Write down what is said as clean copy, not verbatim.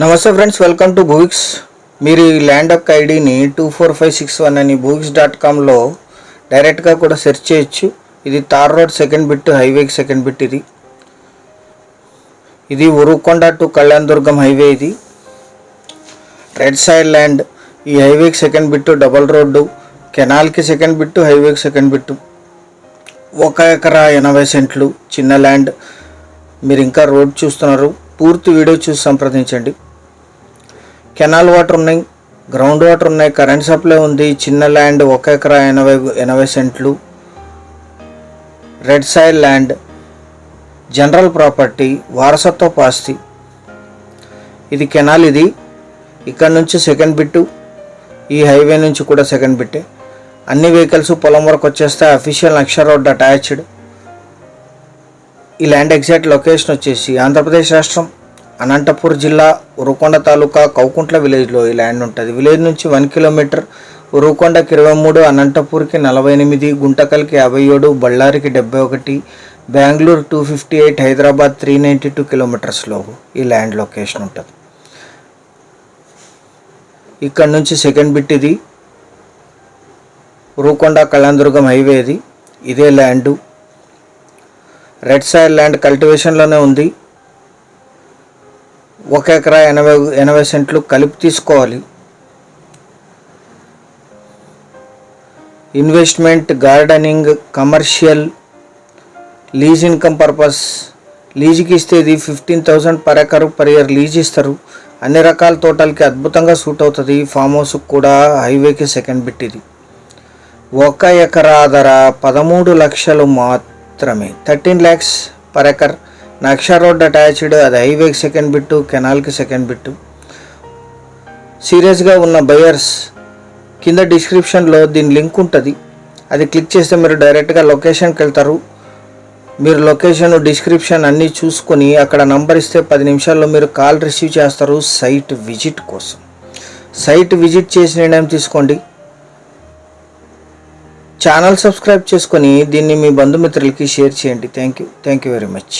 నమస్తే friends, welcome to books. మీరు ఈ ల్యాండ్ యొక్క ఐడిని 24561 అని books.comలో డైరెక్ట్గా కూడా సెర్చ్ చేయొచ్చు. ఇది తార్ రోడ్ సెకండ్ బిట్, హైవేకి సెకండ్ బిట్. ఇది ఉరుకొండ టు కళ్యాణదుర్గం హైవే. ఇది రెడ్ సైడ్ ల్యాండ్. ఈ హైవేకి సెకండ్ బిట్, డబల్ రోడ్డు, కెనాల్కి సెకండ్ బిట్, హైవేకి సెకండ్ బిట్. 1 ఎకరా 80 సెంట్లు చిన్న ల్యాండ్. మీరు ఇంకా రోడ్ చూస్తున్నారు, పూర్తి వీడియో చూసి సంప్రదించండి. కెనాల్ వాటర్ ఉన్నాయి, గ్రౌండ్ వాటర్ ఉన్నాయి, కరెంట్ సప్లై ఉంది. చిన్న ల్యాండ్, 1 ఎకరా 80 సెంట్లు, red side land, general property, వారసత్వ ఆస్తి. ఇది కెనాల్. ఇది ఇక్కడ నుంచి సెకండ్ బిట్టు, ఈ హైవే నుంచి కూడా సెకండ్ బిట్టే. అన్ని వెహికల్స్ పొలం వరకు వచ్చేస్తే అఫీషియల్ నక్ష రోడ్ అటాచ్డ్. ఈ ల్యాండ్ ఎగ్జాక్ట్ లొకేషన్ వచ్చేసి ఆంధ్రప్రదేశ్ రాష్ట్రం, అనంతపూర్ జిల్లా, ఉరుకొండ తాలూకా, కౌకుంట్ల విలేజ్లో ఈ ల్యాండ్ ఉంటుంది. విలేజ్ నుంచి 1 కిలోమీటర్. ఉరుకొండకి 23, అనంతపూర్కి 48, గుంటకల్కి 57, బళ్ళారికి 71, బెంగళూరు 258, హైదరాబాద్ 392 కిలోమీటర్స్లో ఈ ల్యాండ్ లొకేషన్ ఉంటుంది. ఇక్కడ నుంచి సెకండ్ బిట్. ఇది ఉరుకొండ కళ్యాణదుర్గం హైవే. ఇదే ల్యాండు. రెడ్ సైడ్ ల్యాండ్ కల్టివేషన్లోనే ఉంది. 1 ఎకరా 80 సెంట్లు కలిపి తీసుకోవాలి. Investment, gardening, commercial, lease income purpose. లీజుకి ఇస్తే ఇది 15,000 per acre per year lease ఇస్తారు. అన్ని రకాల తోటలకి అద్భుతంగా సూట్ అవుతుంది. ఫామ్ హౌస్కి కూడా, హైవేకి సెకండ్ బిట్. ఇది 1 ఎకరా ధర 13 లక్షలు మాత్రమే, 13 lakhs పర్ ఎకర్. నక్ష రోడ్ అటాచ్డ్. అది హైవేకి సెకండ్ బిట్టు, కెనాల్కి సెకండ్ బిట్టు. సీరియస్గా ఉన్న బయర్స్ కింద డిస్క్రిప్షన్లో దీని లింక్ ఉంటుంది. అది క్లిక్ చేస్తే మీరు డైరెక్ట్గా లొకేషన్కి వెళ్తారు. మీరు లొకేషన్, డిస్క్రిప్షన్ అన్నీ చూసుకొని అక్కడ నంబర్ ఇస్తే 10 నిమిషాల్లో మీరు కాల్ రిసీవ్ చేస్తారు సైట్ విజిట్ కోసం. సైట్ విజిట్ చేసి నిర్ణయం తీసుకోండి. ఛానల్ సబ్స్క్రైబ్ చేసుకొని దీన్ని మీ బంధుమిత్రులకి షేర్ చేయండి. Thank you very much.